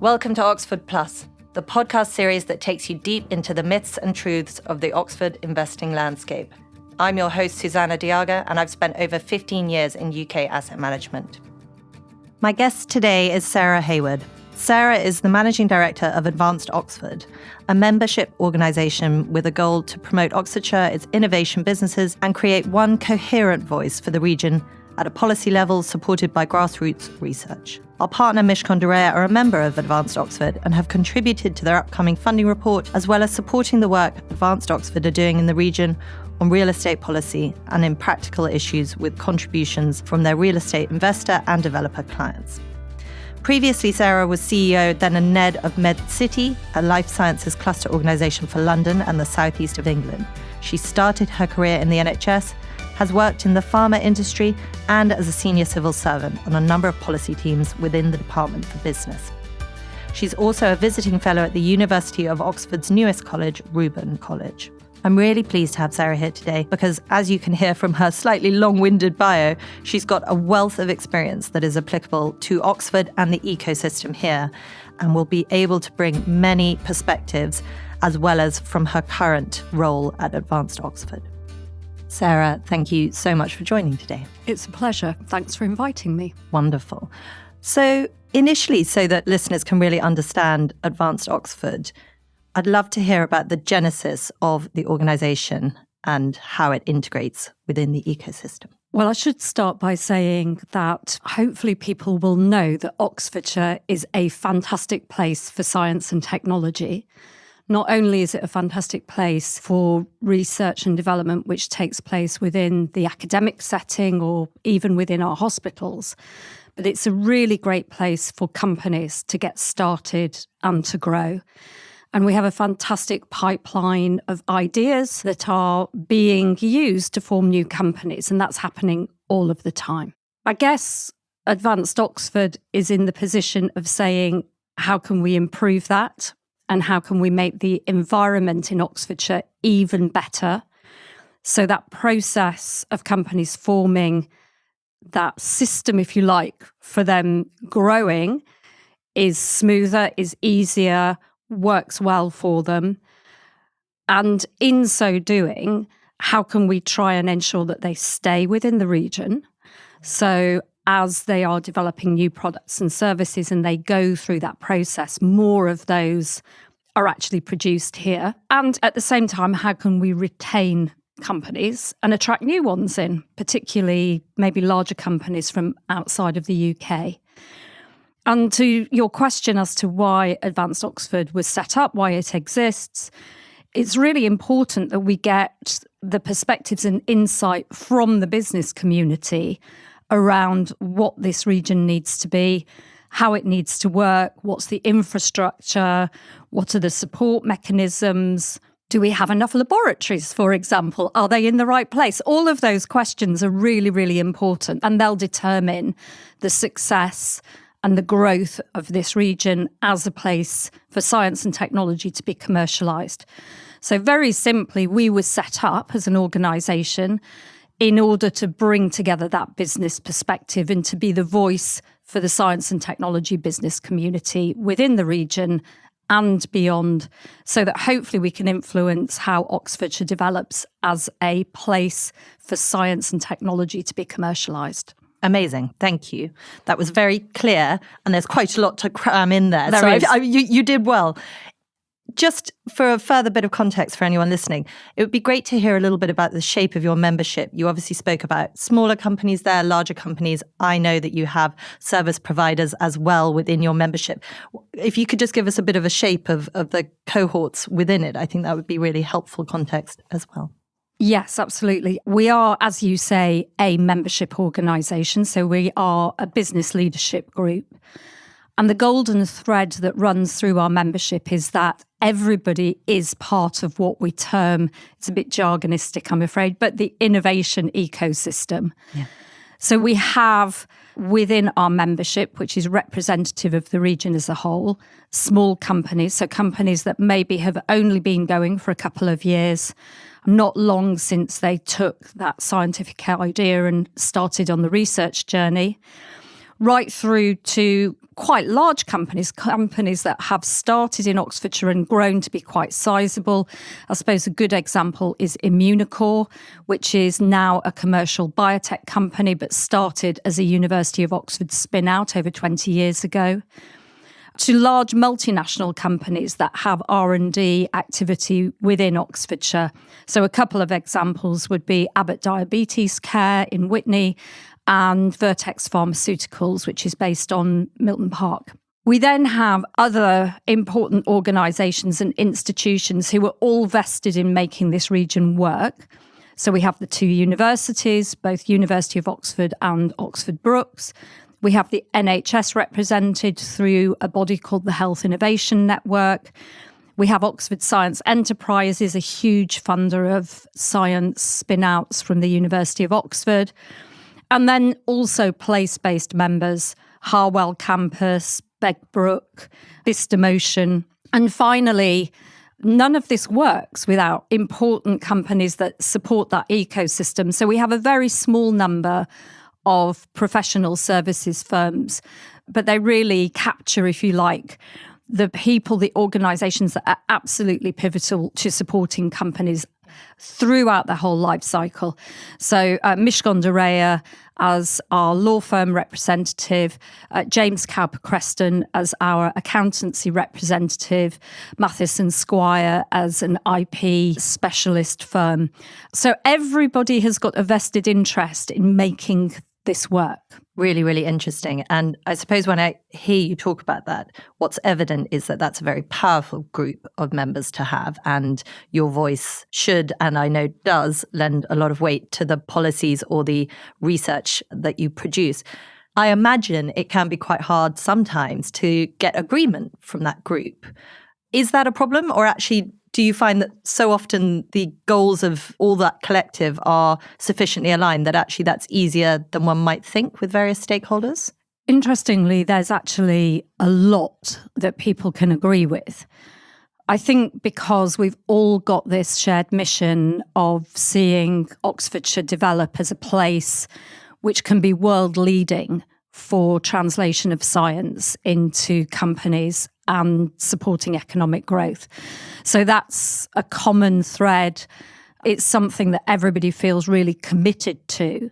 Welcome to Oxford Plus, the podcast series that takes you deep into the myths and truths of the Oxford investing landscape. I'm your host, Susannah de Jager, and I've spent over 15 years in UK asset management. My guest today is Sarah Haywood. Sarah is the Managing Director of Advanced Oxford, a membership organisation with a goal to promote Oxfordshire, its innovation businesses, and create one coherent voice for the region at a policy level supported by grassroots research. Our partner Mishcon de Reya are a member of Advanced Oxford and have contributed to their upcoming funding report, as well as supporting the work Advanced Oxford are doing in the region on real estate policy and in practical issues with contributions from their real estate investor and developer clients. Previously, Sarah was CEO, then a NED of MedCity, a life sciences cluster organisation for London and the southeast of England. She started her career in the NHS, has worked in the pharma industry and as a senior civil servant on a number of policy teams within the Department for Business. She's also a visiting fellow at the University of Oxford's newest college, Reuben College. I'm really pleased to have Sarah here today because, as you can hear from her slightly long-winded bio, she's got a wealth of experience that is applicable to Oxford and the ecosystem here, and will be able to bring many perspectives, as well as from her current role at Advanced Oxford. Sarah, thank you so much for joining today. It's a pleasure. Thanks for inviting me. Wonderful. So initially, so that listeners can really understand Advanced Oxford, I'd love to hear about the genesis of the organisation and how it integrates within the ecosystem. Well, I should start by saying that hopefully people will know that Oxfordshire is a fantastic place for science and technology. Not only is it a fantastic place for research and development, which takes place within the academic setting or even within our hospitals, but it's a really great place for companies to get started and to grow. And we have a fantastic pipeline of ideas that are being used to form new companies, and that's happening all of the time. I guess Advanced Oxford is in the position of saying, how can we improve that? And how can we make the environment in Oxfordshire even better? So that process of companies forming that system, if you like, for them growing is smoother, is easier, works well for them. And in so doing, how can we try and ensure that they stay within the region? So as they are developing new products and services and they go through that process, more of those are actually produced here. And at the same time, how can we retain companies and attract new ones in, particularly maybe larger companies from outside of the UK? And to your question as to why Advanced Oxford was set up, why it exists, it's really important that we get the perspectives and insight from the business community around what this region needs to be, how it needs to work, what's the infrastructure, what are the support mechanisms, do we have enough laboratories, for example, are they in the right place? All of those questions are really, really important, and they'll determine the success and the growth of this region as a place for science and technology to be commercialised. So very simply, we were set up as an organisation in order to bring together that business perspective and to be the voice for the science and technology business community within the region and beyond, so that hopefully we can influence how Oxfordshire develops as a place for science and technology to be commercialised. Amazing. Thank you. That was very clear, and there's quite a lot to cram in there. You did well. Just for a further bit of context for anyone listening, it would be great to hear a little bit about the shape of your membership. You obviously spoke about smaller companies there, larger companies. I know that you have service providers as well within your membership. If you could just give us a bit of a shape of the cohorts within it, I think that would be really helpful context as well. Yes, absolutely. We are, as you say, a membership organisation. So we are a business leadership group. And the golden thread that runs through our membership is that everybody is part of what we term, it's a bit jargonistic, I'm afraid, but the innovation ecosystem. Yeah. So we have within our membership, which is representative of the region as a whole, small companies, so companies that maybe have only been going for a couple of years, not long since they took that scientific idea and started on the research journey. right through to quite large companies that have started in Oxfordshire and grown to be quite sizable. I suppose a good example is Immunocore, which is now a commercial biotech company, but started as a University of Oxford spin-out over 20 years ago. To large multinational companies that have R&D activity within Oxfordshire. So a couple of examples would be Abbott Diabetes Care in Witney and Vertex Pharmaceuticals, which is based on Milton Park. We then have other important organisations and institutions who are all vested in making this region work. So we have the two universities, both University of Oxford and Oxford Brookes. We have the NHS represented through a body called the Health Innovation Network. We have Oxford Science Enterprises, a huge funder of science spin-outs from the University of Oxford. And then also place-based members, Harwell Campus, Begbrook, Vista Motion. And finally, none of this works without important companies that support that ecosystem. So we have a very small number of professional services firms, but they really capture, if you like, the people, the organisations that are absolutely pivotal to supporting companies throughout the whole life cycle. So Mishcon de Rea as our law firm representative, James Cowper Creston as our accountancy representative, Mathis & Squire as an IP specialist firm. So everybody has got a vested interest in making this work. Really, really interesting. And I suppose when I hear you talk about that, what's evident is that that's a very powerful group of members to have. And your voice should, and I know does, lend a lot of weight to the policies or the research that you produce. I imagine it can be quite hard sometimes to get agreement from that group. Is that a problem? Or actually, do you find that so often the goals of all that collective are sufficiently aligned that actually that's easier than one might think with various stakeholders? Interestingly, there's actually a lot that people can agree with. I think because we've all got this shared mission of seeing Oxfordshire develop as a place which can be world leading for translation of science into companies and supporting economic growth. So that's a common thread. It's something that everybody feels really committed to.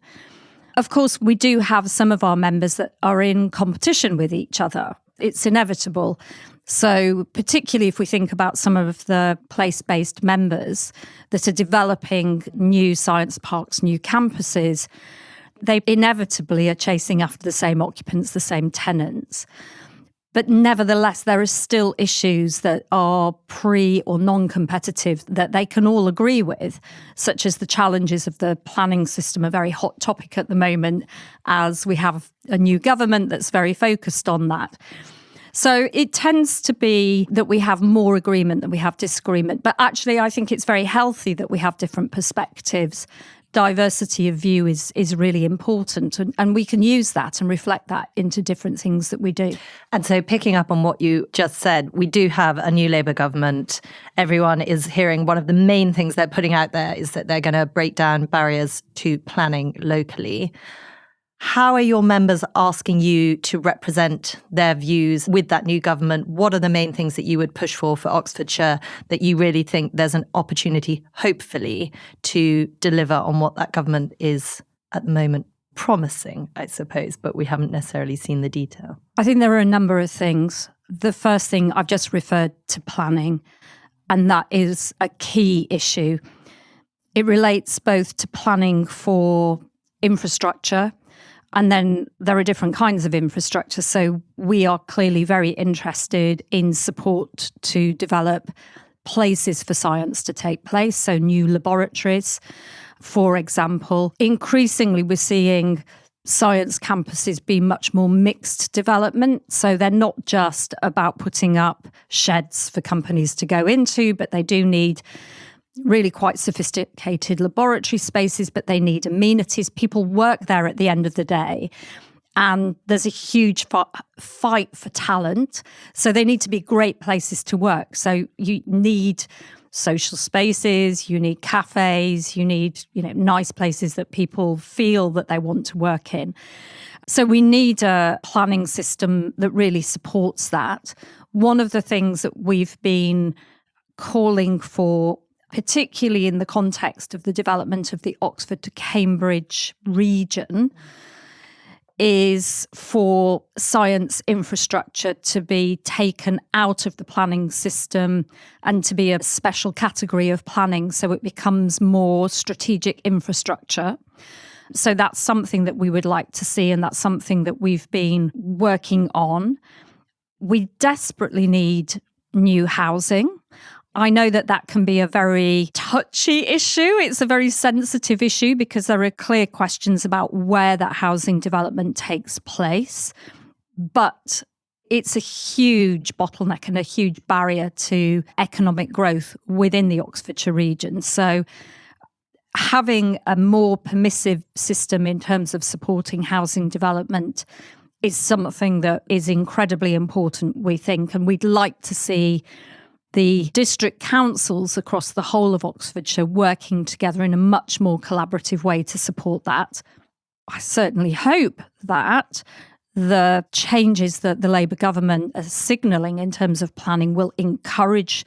Of course, we do have some of our members that are in competition with each other. It's inevitable. So particularly if we think about some of the place-based members that are developing new science parks, new campuses, they inevitably are chasing after the same occupants, the same tenants. But nevertheless, there are still issues that are pre or non-competitive that they can all agree with, such as the challenges of the planning system, a very hot topic at the moment, as we have a new government that's very focused on that. So it tends to be that we have more agreement than we have disagreement. But actually, I think it's very healthy that we have different perspectives. Diversity of view is really important, and we can use that and reflect that into different things that we do. And so picking up on what you just said, we do have a new Labour government. Everyone is hearing one of the main things they're putting out there is that they're going to break down barriers to planning locally. How are your members asking you to represent their views with that new government? What are the main things that you would push for Oxfordshire that you really think there's an opportunity, hopefully, to deliver on what that government is at the moment promising, I suppose, but we haven't necessarily seen the detail? I think there are a number of things. The first thing, I've just referred to planning, and that is a key issue. It relates both to planning for infrastructure, and then there are different kinds of infrastructure. So we are clearly very interested in support to develop places for science to take place. So new laboratories, for example. Increasingly, we're seeing science campuses be much more mixed development. So they're not just about putting up sheds for companies to go into, but they do need really quite sophisticated laboratory spaces, but they need amenities. People work there at the end of the day. And there's a huge fight for talent. So they need to be great places to work. So you need social spaces, you need cafes, you need, nice places that people feel that they want to work in. So we need a planning system that really supports that. One of the things that we've been calling for, particularly in the context of the development of the Oxford to Cambridge region, is for science infrastructure to be taken out of the planning system and to be a special category of planning, so it becomes more strategic infrastructure. So that's something that we would like to see, and that's something that we've been working on. We desperately need new housing. I know that that can be a very touchy issue. It's a very sensitive issue because there are clear questions about where that housing development takes place. But it's a huge bottleneck and a huge barrier to economic growth within the Oxfordshire region. So having a more permissive system in terms of supporting housing development is something that is incredibly important, we think, and we'd like to see the district councils across the whole of Oxfordshire working together in a much more collaborative way to support that. I certainly hope that the changes that the Labour government are signalling in terms of planning will encourage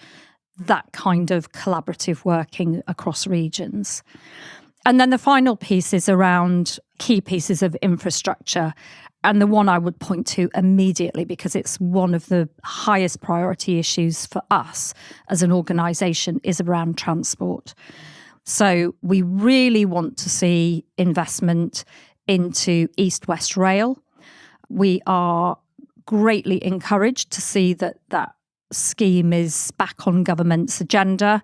that kind of collaborative working across regions. And then the final piece is around key pieces of infrastructure. And the one I would point to immediately, because it's one of the highest priority issues for us as an organisation, is around transport. So we really want to see investment into East-West Rail. We are greatly encouraged to see that that scheme is back on government's agenda,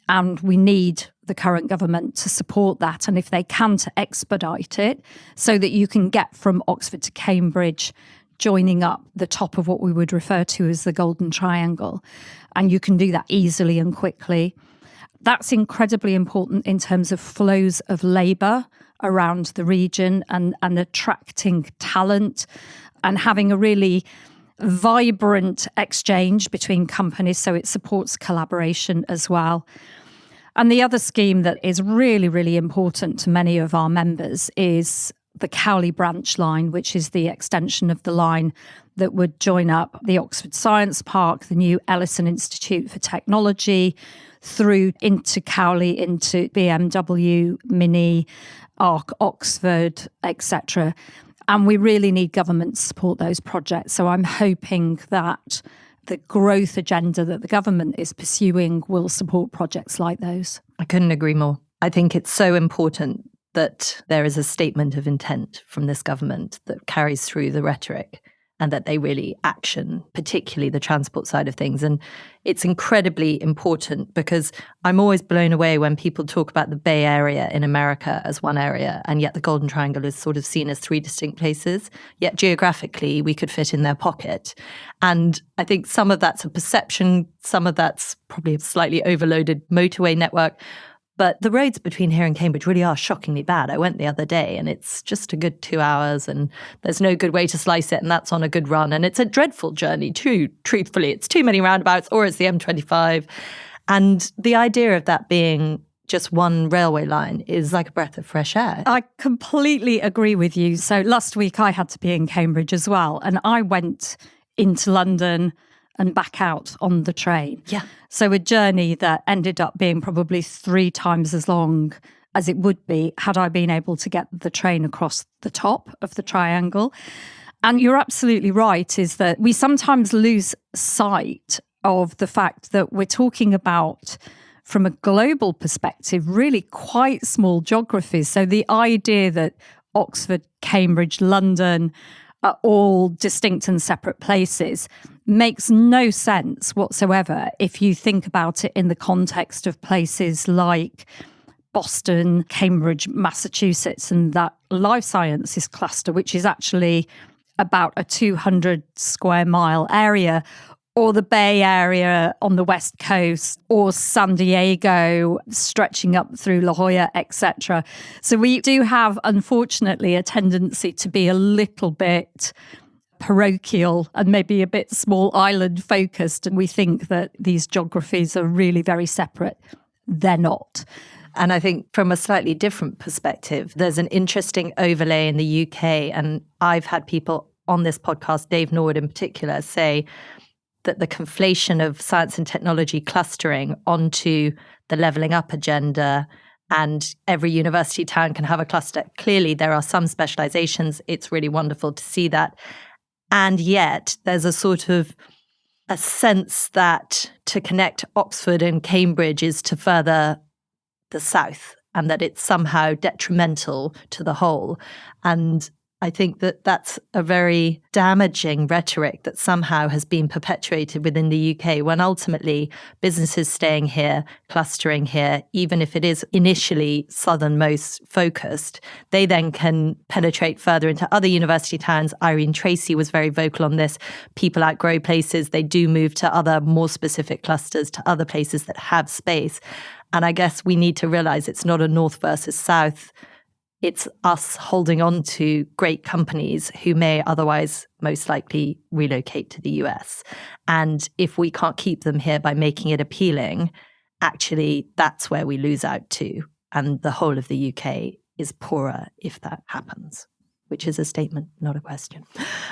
and we need the current government to support that, and if they can, to expedite it so that you can get from Oxford to Cambridge, joining up the top of what we would refer to as the Golden Triangle. And you can do that easily and quickly. That's incredibly important in terms of flows of labour around the region and attracting talent and having a really vibrant exchange between companies, so it supports collaboration as well. And the other scheme that is really, really important to many of our members is the Cowley branch line, which is the extension of the line that would join up the Oxford Science Park, the new Ellison Institute for Technology, through into Cowley, into BMW, Mini, Arc Oxford, etc. And we really need government to support those projects. So I'm hoping that the growth agenda that the government is pursuing will support projects like those. I couldn't agree more. I think it's so important that there is a statement of intent from this government that carries through the rhetoric and that they really action, particularly the transport side of things. And it's incredibly important because I'm always blown away when people talk about the Bay Area in America as one area, and yet the Golden Triangle is sort of seen as three distinct places. Yet geographically, we could fit in their pocket. And I think some of that's a perception, some of that's probably a slightly overloaded motorway network. But the roads between here and Cambridge really are shockingly bad. I went the other day and it's just a good 2 hours and there's no good way to slice it, and that's on a good run. And it's a dreadful journey too, truthfully. It's too many roundabouts, or it's the M25. And the idea of that being just one railway line is like a breath of fresh air. I completely agree with you. So last week I had to be in Cambridge as well, and I went into London and back out on the train. Yeah. So a journey that ended up being probably 3 times as long as it would be had I been able to get the train across the top of the triangle. And you're absolutely right, is that we sometimes lose sight of the fact that we're talking about, from a global perspective, really quite small geographies. So the idea that Oxford, Cambridge, London are all distinct and separate places makes no sense whatsoever if you think about it in the context of places like Boston, Cambridge, Massachusetts, and that life sciences cluster, which is actually about a 200 square mile area, or the Bay Area on the West Coast, or San Diego stretching up through La Jolla, etc. So we do have, unfortunately, a tendency to be a little bit parochial and maybe a bit small island focused. And we think that these geographies are really very separate. They're not. And I think from a slightly different perspective, there's an interesting overlay in the UK. And I've had people on this podcast, Dave Norwood in particular, say that the conflation of science and technology clustering onto the levelling up agenda and every university town can have a cluster. Clearly, there are some specializations. It's really wonderful to see that. And yet there's a sort of a sense that to connect Oxford and Cambridge is to further the south and that it's somehow detrimental to the whole. And I think that that's a very damaging rhetoric that somehow has been perpetuated within the UK when ultimately businesses staying here, clustering here, even if it is initially southernmost focused, they then can penetrate further into other university towns. Irene Tracy was very vocal on this. People outgrow places. They do move to other more specific clusters, to other places that have space. And I guess we need to realize it's not a north versus south. It's us holding on to great companies who may otherwise most likely relocate to the US. And if we can't keep them here by making it appealing, actually that's where we lose out to. And the whole of the UK is poorer if that happens, which is a statement, not a question.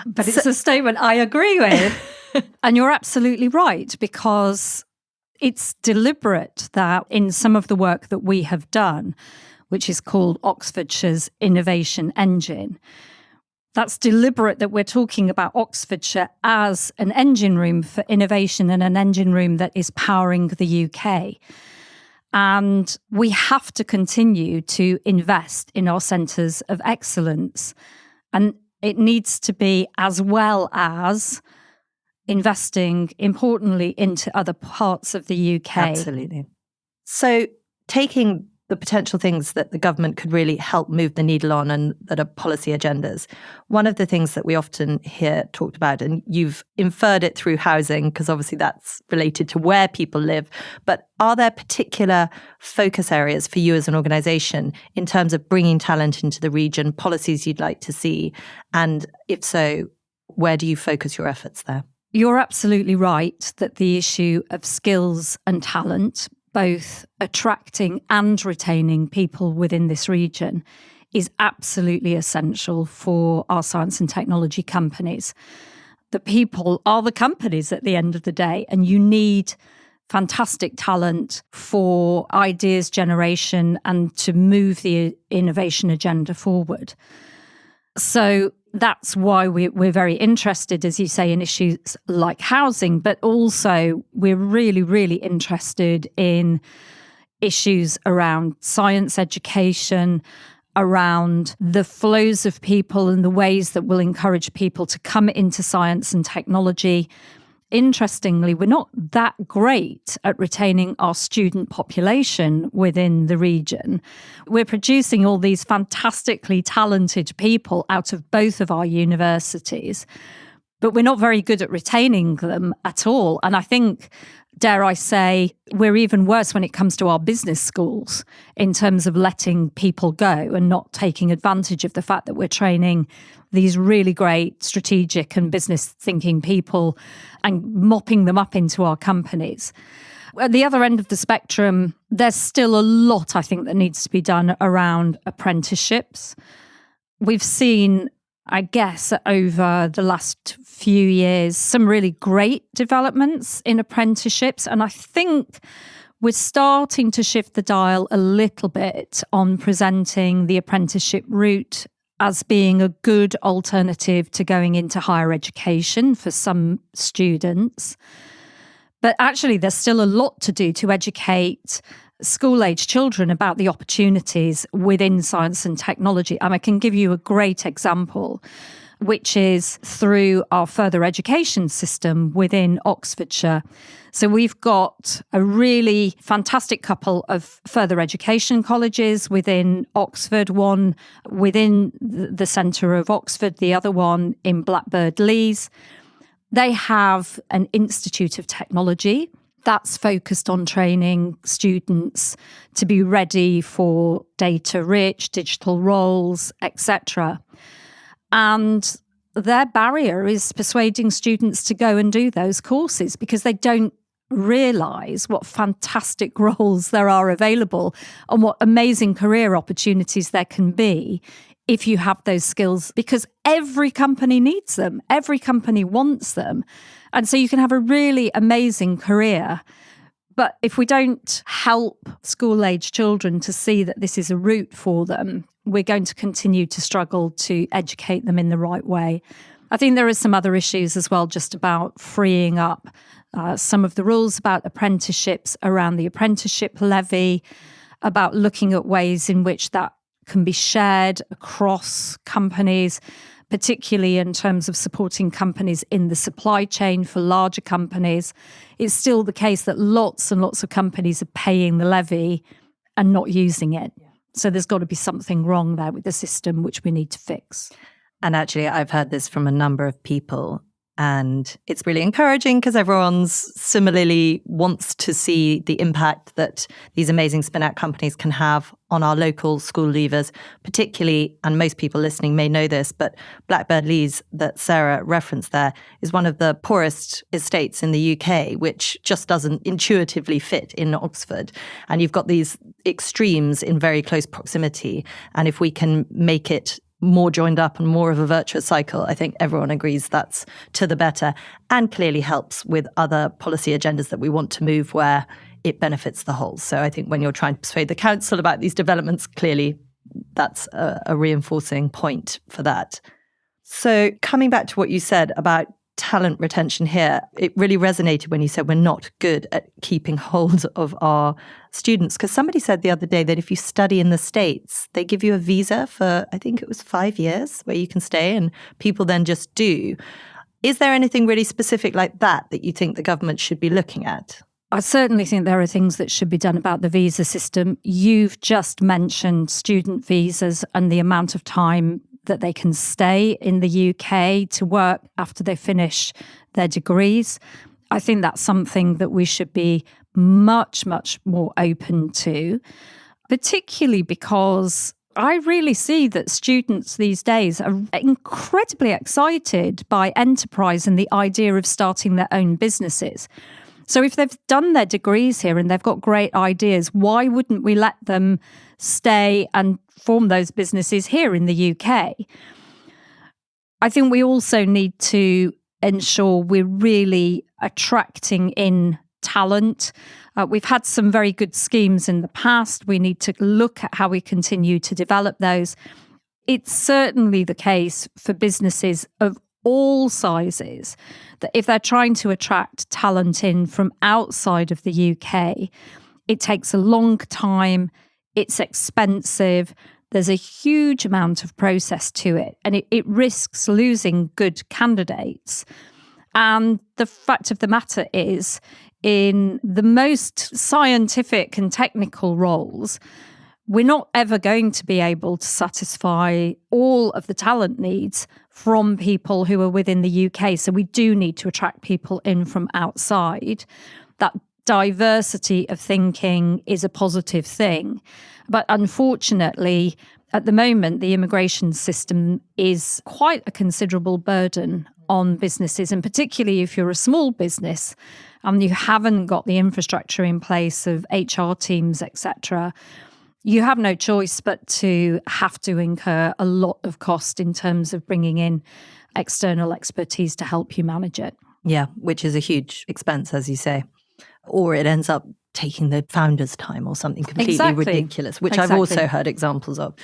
But it's a statement I agree with. And you're absolutely right, because it's deliberate that in some of the work that we have done, which is called Oxfordshire's Innovation Engine. That's deliberate that we're talking about Oxfordshire as an engine room for innovation and an engine room that is powering the UK. And we have to continue to invest in our centres of excellence. And it needs to be as well as investing, importantly, into other parts of the UK. Absolutely. So taking the potential things that the government could really help move the needle on and that are policy agendas. One of the things that we often hear talked about, and you've inferred it through housing, because obviously that's related to where people live, but are there particular focus areas for you as an organisation in terms of bringing talent into the region, policies you'd like to see? And if so, where do you focus your efforts there? You're absolutely right that the issue of skills and talent, both attracting and retaining people within this region, is absolutely essential for our science and technology companies. The people are the companies at the end of the day, and you need fantastic talent for ideas generation and to move the innovation agenda forward. So that's why we're very interested, as you say, in issues like housing, but also we're really, really interested in issues around science education, around the flows of people and the ways that will encourage people to come into science and technology. Interestingly, we're not that great at retaining our student population within the region. We're producing all these fantastically talented people out of both of our universities, but we're not very good at retaining them at all. And I think, dare I say, we're even worse when it comes to our business schools in terms of letting people go and not taking advantage of the fact that we're training these really great strategic and business thinking people and mopping them up into our companies. At the other end of the spectrum, there's still a lot, I think, that needs to be done around apprenticeships. We've seen, I guess, over the last few years, some really great developments in apprenticeships. And I think we're starting to shift the dial a little bit on presenting the apprenticeship route as being a good alternative to going into higher education for some students. But actually, there's still a lot to do to educate school-age children about the opportunities within science and technology. And I can give you a great example, which is through our further education system within Oxfordshire. So we've got a really fantastic couple of further education colleges within Oxford, one within the centre of Oxford, the other one in Blackbird Leys. They have an Institute of Technology that's focused on training students to be ready for data-rich, digital roles, etc. And their barrier is persuading students to go and do those courses because they don't realise what fantastic roles there are available and what amazing career opportunities there can be if you have those skills, because every company needs them, every company wants them. And so you can have a really amazing career. But if we don't help school-age children to see that this is a route for them, we're going to continue to struggle to educate them in the right way. I think there are some other issues as well, just about freeing up some of the rules about apprenticeships around the apprenticeship levy, about looking at ways in which that can be shared across companies, particularly in terms of supporting companies in the supply chain for larger companies. It's still the case that lots and lots of companies are paying the levy and not using it. So there's got to be something wrong there with the system, which we need to fix. And actually, I've heard this from a number of people, and it's really encouraging because everyone's similarly wants to see the impact that these amazing spin-out companies can have on our local school leavers, particularly, and most people listening may know this, but Blackbird Leys that Sarah referenced there is one of the poorest estates in the UK, which just doesn't intuitively fit in Oxford. And you've got these extremes in very close proximity. And if we can make it more joined up and more of a virtuous cycle, I think everyone agrees that's to the better, and clearly helps with other policy agendas that we want to move where it benefits the whole. So I think when you're trying to persuade the council about these developments, clearly that's a reinforcing point for that. So coming back to what you said about talent retention here, it really resonated when you said we're not good at keeping hold of our students. Because somebody said the other day that if you study in the States, they give you a visa for, I think it was 5 years, where you can stay, and people then just do. Is there anything really specific like that you think the government should be looking at? I certainly think there are things that should be done about the visa system. You've just mentioned student visas and the amount of time that they can stay in the UK to work after they finish their degrees. I think that's something that we should be much, much more open to, particularly because I really see that students these days are incredibly excited by enterprise and the idea of starting their own businesses. So if they've done their degrees here and they've got great ideas, why wouldn't we let them stay and form those businesses here in the UK? I think we also need to ensure we're really attracting in talent. We've had some very good schemes in the past. We need to look at how we continue to develop those. It's certainly the case for businesses of all sizes that if they're trying to attract talent in from outside of the UK, it takes a long time, it's expensive, there's a huge amount of process to it, and it risks losing good candidates. And the fact of the matter is, in the most scientific and technical roles, we're not ever going to be able to satisfy all of the talent needs from people who are within the UK. So we do need to attract people in from outside. That diversity of thinking is a positive thing. But unfortunately, at the moment, the immigration system is quite a considerable burden on businesses, and particularly if you're a small business and you haven't got the infrastructure in place of HR teams, etc., you have no choice but to have to incur a lot of cost in terms of bringing in external expertise to help you manage it. Yeah, which is a huge expense, as you say. Or it ends up taking the founder's time or something completely ridiculous, which I've also heard examples of.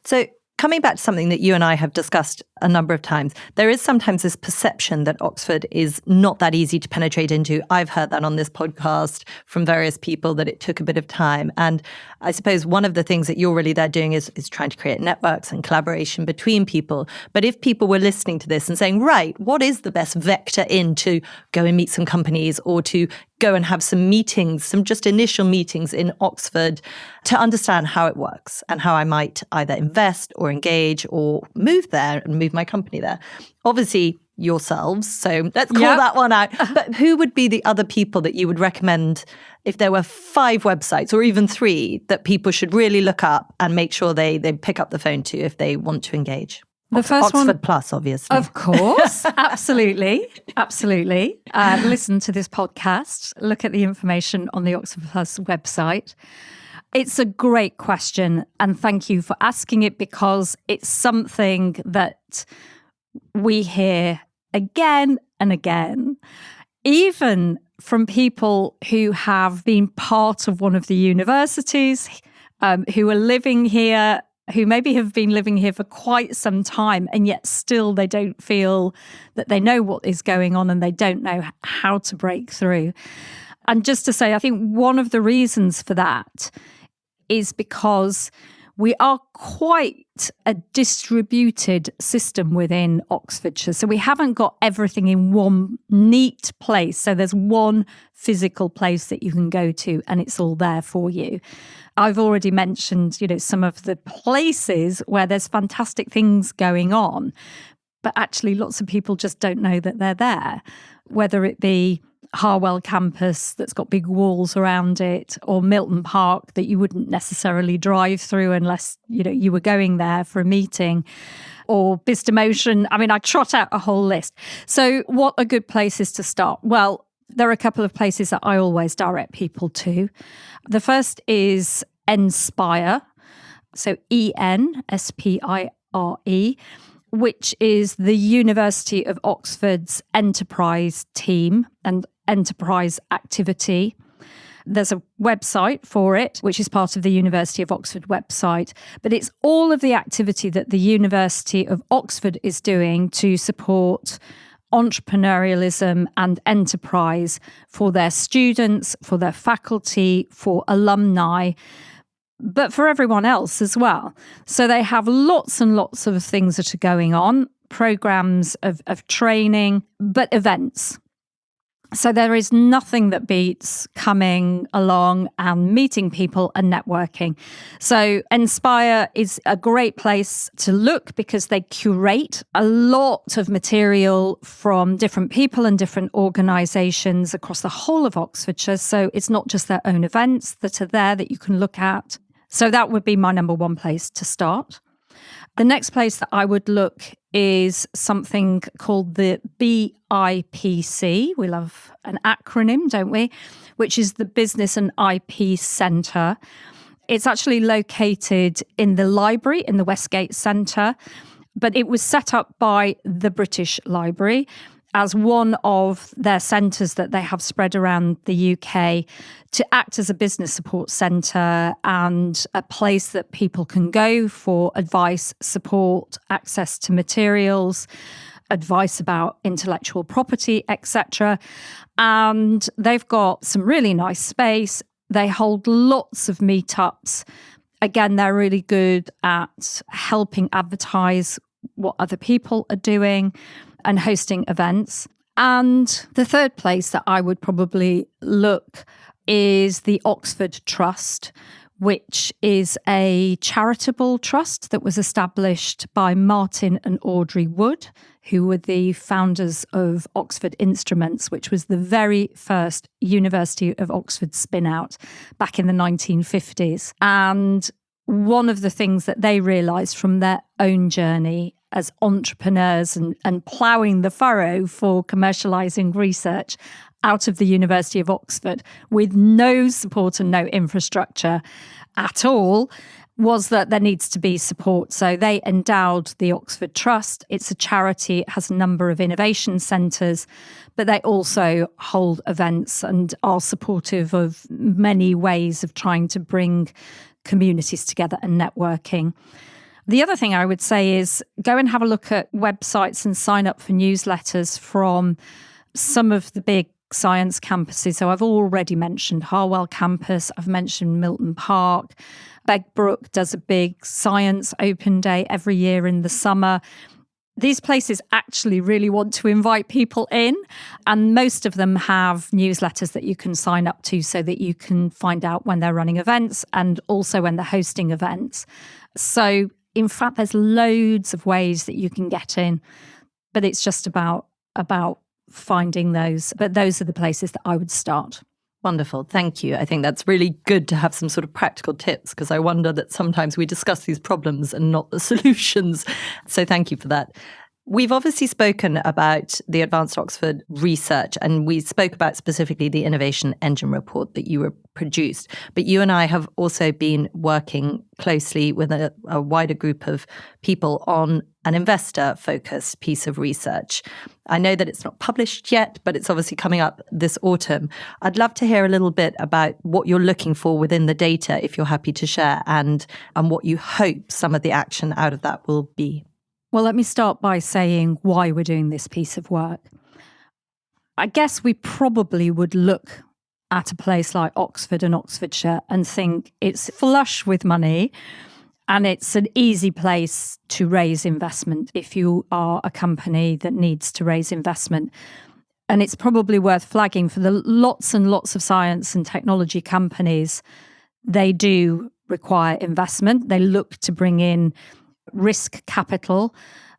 So coming back to something that you and I have discussed a number of times, there is sometimes this perception that Oxford is not that easy to penetrate into. I've heard that on this podcast from various people, that it took a bit of time. And I suppose one of the things that you're really there doing is trying to create networks and collaboration between people. But if people were listening to this and saying, right, what is the best vector in to go and meet some companies or to go and have some meetings, some just initial meetings in Oxford to understand how it works and how I might either invest or engage or move there and move my company there. Obviously, yourselves. So let's call that one out. But who would be the other people that you would recommend if there were 5 websites or even 3 that people should really look up and make sure they pick up the phone to if they want to engage? The first Oxford one, Plus, obviously. of course, absolutely. Listen to this podcast, look at the information on the Oxford Plus website. It's a great question, and thank you for asking it, because it's something that we hear again and again, even from people who have been part of one of the universities, who are living here, who maybe have been living here for quite some time, and yet still they don't feel that they know what is going on and they don't know how to break through. And just to say, I think one of the reasons for that is because we are quite a distributed system within Oxfordshire. So we haven't got everything in one neat place. So there's one physical place that you can go to and it's all there for you. I've already mentioned, some of the places where there's fantastic things going on, but actually lots of people just don't know that they're there, whether it be Harwell campus that's got big walls around it, or Milton Park that you wouldn't necessarily drive through unless you were going there for a meeting, or Bicester Motion. I mean, I trot out a whole list. So what are good places to start? Well, there are a couple of places that I always direct people to. The first is Enspire, so ENSPIRE, which is the University of Oxford's enterprise team and enterprise activity. There's a website for it, which is part of the University of Oxford website, but it's all of the activity that the University of Oxford is doing to support entrepreneurialism and enterprise for their students, for their faculty, for alumni, but for everyone else as well. So they have lots and lots of things that are going on, programs of training, but events. So there is nothing that beats coming along and meeting people and networking. So Enspire is a great place to look because they curate a lot of material from different people and different organisations across the whole of Oxfordshire. So it's not just their own events that are there that you can look at. So that would be my number one place to start. The next place that I would look is something called the BIPC. We love an acronym, don't we? Which is the Business and IP Centre. It's actually located in the library in the Westgate Centre, but it was set up by the British Library as one of their centres that they have spread around the UK to act as a business support centre and a place that people can go for advice, support, access to materials, advice about intellectual property, etc. And they've got some really nice space. They hold lots of meetups. Again, they're really good at helping advertise what other people are doing and hosting events. And the third place that I would probably look is the Oxford Trust, which is a charitable trust that was established by Martin and Audrey Wood, who were the founders of Oxford Instruments, which was the very first University of Oxford spin-out back in the 1950s. And one of the things that they realised from their own journey as entrepreneurs and ploughing the furrow for commercialising research out of the University of Oxford with no support and no infrastructure at all was that there needs to be support. So they endowed the Oxford Trust. It's a charity. It has a number of innovation centres, but they also hold events and are supportive of many ways of trying to bring communities together and networking. The other thing I would say is go and have a look at websites and sign up for newsletters from some of the big science campuses. So I've already mentioned Harwell campus, I've mentioned Milton Park. Begbrook does a big science open day every year in the summer. These places actually really want to invite people in, and most of them have newsletters that you can sign up to so that you can find out when they're running events and also when they're hosting events. So in fact, there's loads of ways that you can get in, but it's just about finding those. But those are the places that I would start. Wonderful. Thank you. I think that's really good to have some sort of practical tips, because I wonder that sometimes we discuss these problems and not the solutions. So thank you for that. We've obviously spoken about the Advanced Oxford research, and we spoke about specifically the Innovation Engine report that you produced. But you and I have also been working closely with a wider group of people on an investor-focused piece of research. I know that it's not published yet, but it's obviously coming up this autumn. I'd love to hear a little bit about what you're looking for within the data, if you're happy to share, and what you hope some of the action out of that will be. Well, let me start by saying why we're doing this piece of work. I guess we probably would look at a place like Oxford and Oxfordshire and think it's flush with money and it's an easy place to raise investment if you are a company that needs to raise investment. And it's probably worth flagging for the lots and lots of science and technology companies, they do require investment. They look to bring in risk capital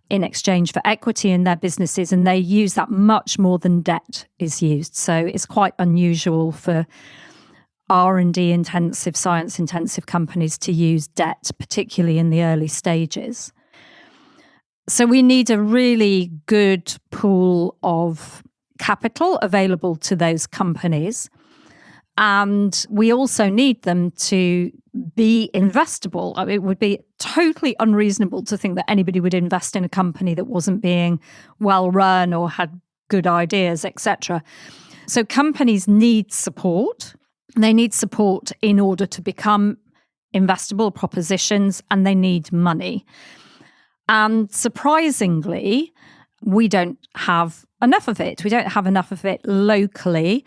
in exchange for equity in their businesses, and they use that much more than debt is used. So it's quite unusual for R&D intensive, science intensive companies to use debt, particularly in the early stages. So we need a really good pool of capital available to those companies. And we also need them to be investable. I mean, it would be totally unreasonable to think that anybody would invest in a company that wasn't being well run or had good ideas, etc. So companies need support. They need support in order to become investable propositions, and they need money. And surprisingly, we don't have enough of it. We don't have enough of it locally.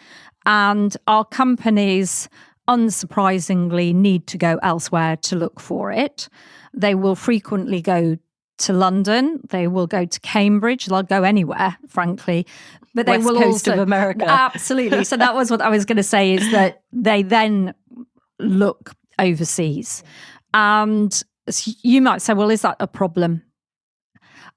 And our companies, unsurprisingly, need to go elsewhere to look for it. They will frequently go to London. They will go to Cambridge. They'll go anywhere, frankly. But they will West Coast also, of America. Absolutely. So that was what I was going to say, is that they then look overseas. And you might say, well, is that a problem?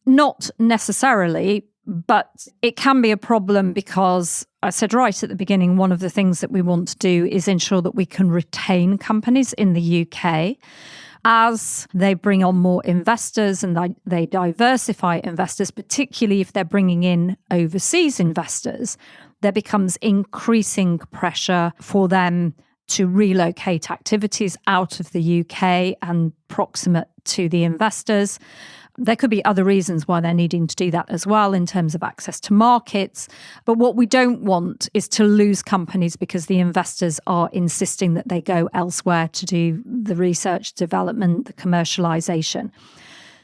Not necessarily, but it can be a problem because I said right at the beginning, one of the things that we want to do is ensure that we can retain companies in the UK as they bring on more investors and they diversify investors, particularly if they're bringing in overseas investors. There becomes increasing pressure for them to relocate activities out of the UK and proximate to the investors. There could be other reasons why they're needing to do that as well in terms of access to markets. But what we don't want is to lose companies because the investors are insisting that they go elsewhere to do the research, development, the commercialization.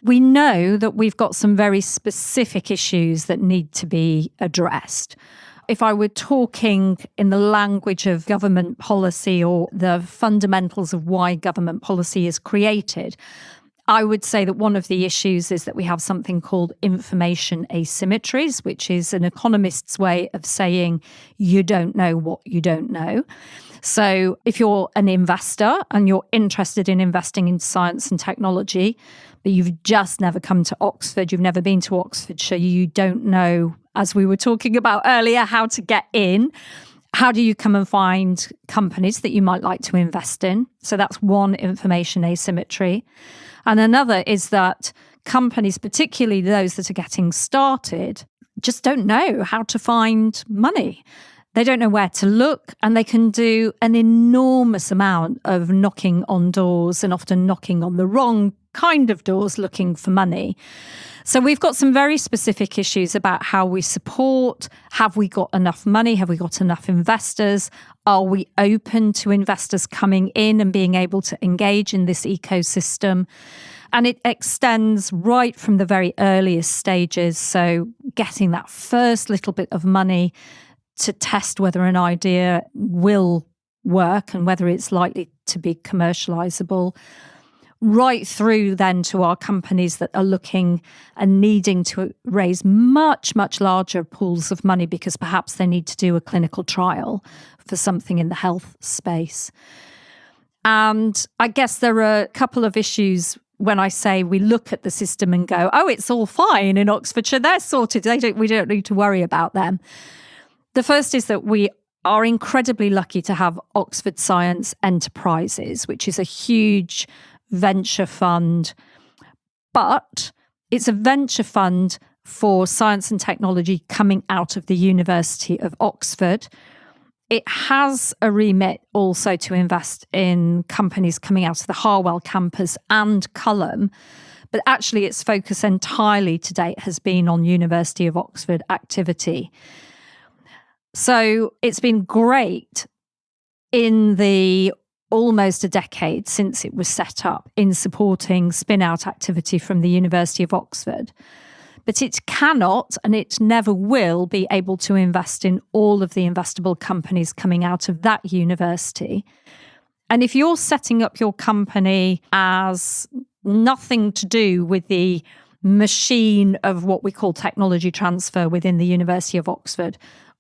We know that we've got some very specific issues that need to be addressed. If I were talking in the language of government policy or the fundamentals of why government policy is created, I would say that one of the issues is that we have something called information asymmetries, which is an economist's way of saying you don't know what you don't know. So if you're an investor and you're interested in investing in science and technology, but you've just never come to Oxford, you've never been to Oxfordshire, you don't know, as we were talking about earlier, how to get in. How do you come and find companies that you might like to invest in? So that's one information asymmetry. And another is that companies, particularly those that are getting started, just don't know how to find money. They don't know where to look, and they can do an enormous amount of knocking on doors and often knocking on the wrong kind of doors looking for money. So we've got some very specific issues about how we support. Have we got enough money? Have we got enough investors? Are we open to investors coming in and being able to engage in this ecosystem? And it extends right from the very earliest stages. So getting that first little bit of money to test whether an idea will work and whether it's likely to be commercializable, right through then to our companies that are looking and needing to raise much, much larger pools of money because perhaps they need to do a clinical trial for something in the health space. And I guess there are a couple of issues when I say we look at the system and go, oh, it's all fine in Oxfordshire, they're sorted, we don't need to worry about them. The first is that we are incredibly lucky to have Oxford Science Enterprises, which is a huge venture fund. But it's a venture fund for science and technology coming out of the University of Oxford. It has a remit also to invest in companies coming out of the Harwell campus and Culham. But actually, its focus entirely to date has been on University of Oxford activity. So it's been great in the almost a decade since it was set up in supporting spin-out activity from the University of Oxford. But it cannot and it never will be able to invest in all of the investable companies coming out of that university. And if you're setting up your company as nothing to do with the machine of what we call technology transfer within the University of Oxford,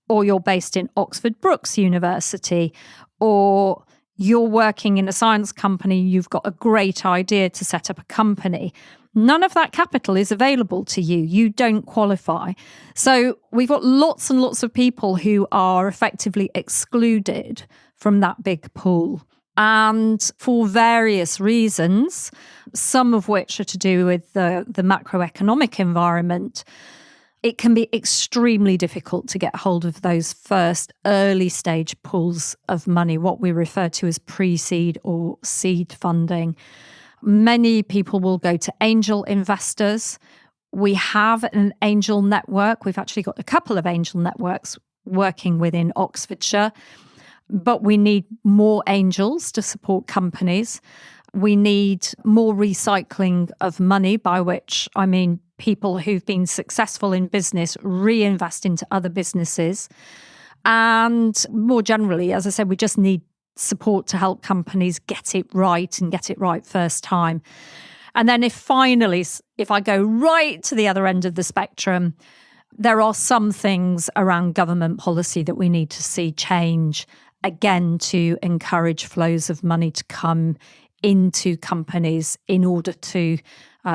or you're based in Oxford Brookes University, or you're working in a science company, you've got a great idea to set up a company, none of that capital is available to you. You don't qualify. So we've got lots and lots of people who are effectively excluded from that big pool. And for various reasons, some of which are to do with the macroeconomic environment, it can be extremely difficult to get hold of those first early stage pools of money, what we refer to as pre-seed or seed funding. Many people will go to angel investors. We have an angel network. We've actually got a couple of angel networks working within Oxfordshire, but we need more angels to support companies. We need more recycling of money, by which I mean people who've been successful in business reinvest into other businesses. And more generally, as I said, we just need support to help companies get it right and get it right first time. And then if I go right to the other end of the spectrum, there are some things around government policy that we need to see change, again, to encourage flows of money to come into companies in order to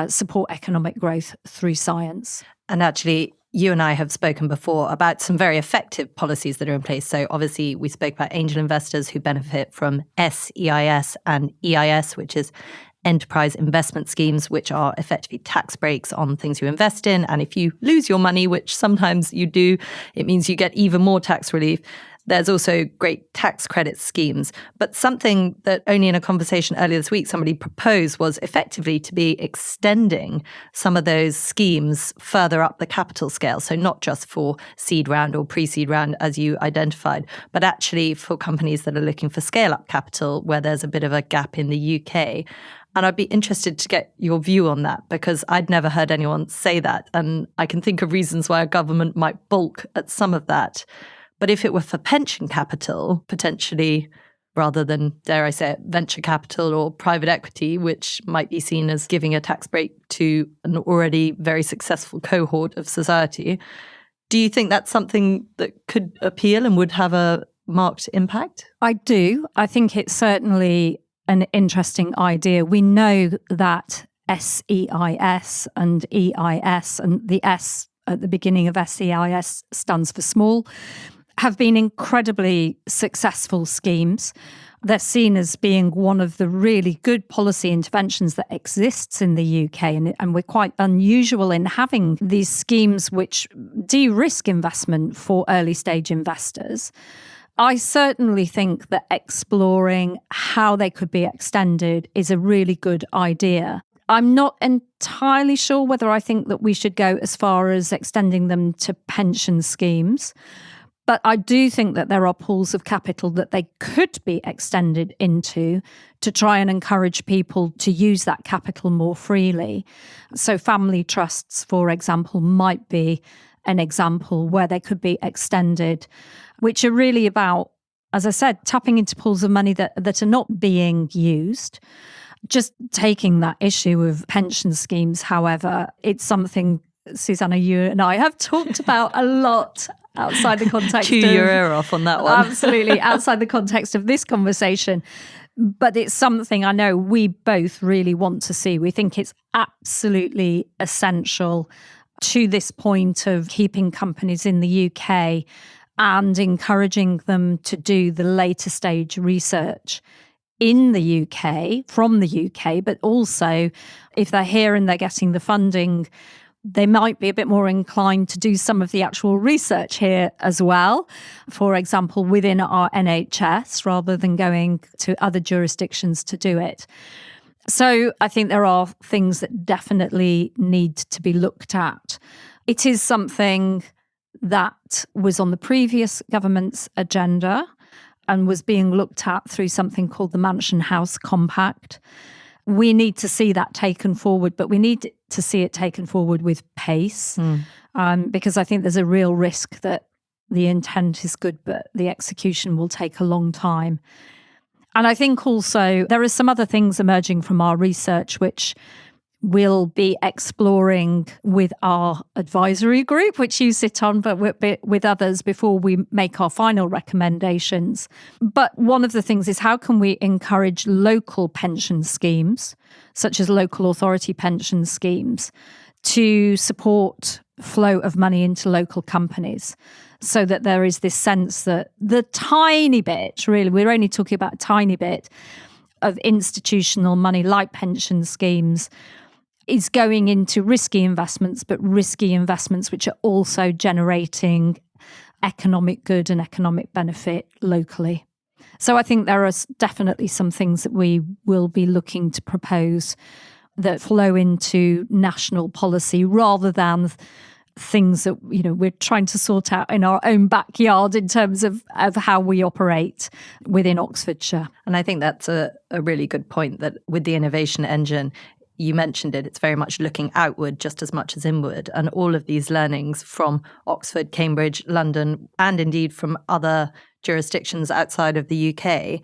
support economic growth through science. And actually, you and I have spoken before about some very effective policies that are in place. So obviously, we spoke about angel investors who benefit from SEIS and EIS, which is enterprise investment schemes, which are effectively tax breaks on things you invest in. And if you lose your money, which sometimes you do, it means you get even more tax relief. There's also great tax credit schemes. But something that only in a conversation earlier this week somebody proposed was effectively to be extending some of those schemes further up the capital scale. So not just for seed round or pre-seed round, as you identified, but actually for companies that are looking for scale-up capital where there's a bit of a gap in the UK. And I'd be interested to get your view on that, because I'd never heard anyone say that. And I can think of reasons why a government might balk at some of that. But if it were for pension capital, potentially, rather than, dare I say it, venture capital or private equity, which might be seen as giving a tax break to an already very successful cohort of society, do you think that's something that could appeal and would have a marked impact? I do. I think it's certainly an interesting idea. We know that SEIS and EIS, and the S at the beginning of SEIS stands for small, have been incredibly successful schemes. They're seen as being one of the really good policy interventions that exists in the UK. And we're quite unusual in having these schemes which de-risk investment for early stage investors. I certainly think that exploring how they could be extended is a really good idea. I'm not entirely sure whether I think that we should go as far as extending them to pension schemes. But I do think that there are pools of capital that they could be extended into to try and encourage people to use that capital more freely. So family trusts, for example, might be an example where they could be extended, which are really about, as I said, tapping into pools of money that are not being used. Just taking that issue of pension schemes, however, it's something, Susannah, you and I have talked about a lot outside the context Chew your ear off on that one. Absolutely, outside the context of this conversation. But it's something I know we both really want to see. We think it's absolutely essential to this point of keeping companies in the UK and encouraging them to do the later stage research in the UK, from the UK, but also if they're here and they're getting the funding, they might be a bit more inclined to do some of the actual research here as well. For example, within our NHS, rather than going to other jurisdictions to do it. So I think there are things that definitely need to be looked at. It is something that was on the previous government's agenda and was being looked at through something called the Mansion House Compact. We need to see that taken forward, but we need to see it taken forward with pace, because I think there's a real risk that the intent is good, but the execution will take a long time. And I think also there are some other things emerging from our research which we'll be exploring with our advisory group, which you sit on, but with others before we make our final recommendations. But one of the things is, how can we encourage local pension schemes, such as local authority pension schemes, to support flow of money into local companies, so that there is this sense that the tiny bit, really, we're only talking about a tiny bit of institutional money like pension schemes, is going into risky investments, but risky investments which are also generating economic good and economic benefit locally. So I think there are definitely some things that we will be looking to propose that flow into national policy rather than things that, you know, we're trying to sort out in our own backyard in terms of how we operate within Oxfordshire. And I think that's a really good point, that with the innovation engine, you mentioned it, it's very much looking outward just as much as inward. And all of these learnings from Oxford, Cambridge, London, and indeed from other jurisdictions outside of the UK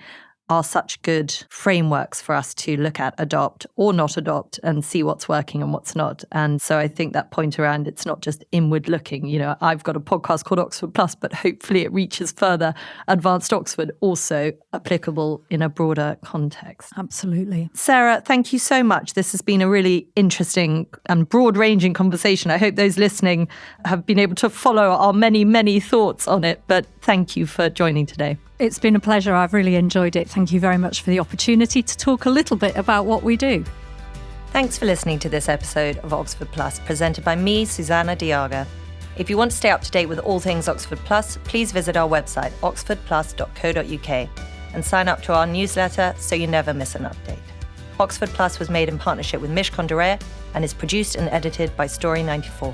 are such good frameworks for us to look at, adopt or not adopt, and see what's working and what's not. And so I think that point around it's not just inward looking. You know, I've got a podcast called Oxford Plus, but hopefully it reaches further advanced Oxford, also applicable in a broader context. Absolutely. Sarah, thank you so much. This has been a really interesting and broad-ranging conversation. I hope those listening have been able to follow our many, many thoughts on it. But thank you for joining today. It's been a pleasure. I've really enjoyed it. Thank you very much for the opportunity to talk a little bit about what we do. Thanks for listening to this episode of Oxford Plus, presented by me, Susannah de Jager. If you want to stay up to date with all things Oxford Plus, please visit our website, oxfordplus.co.uk, and sign up to our newsletter so you never miss an update. Oxford Plus was made in partnership with Mishcon de Reya and is produced and edited by Story 94.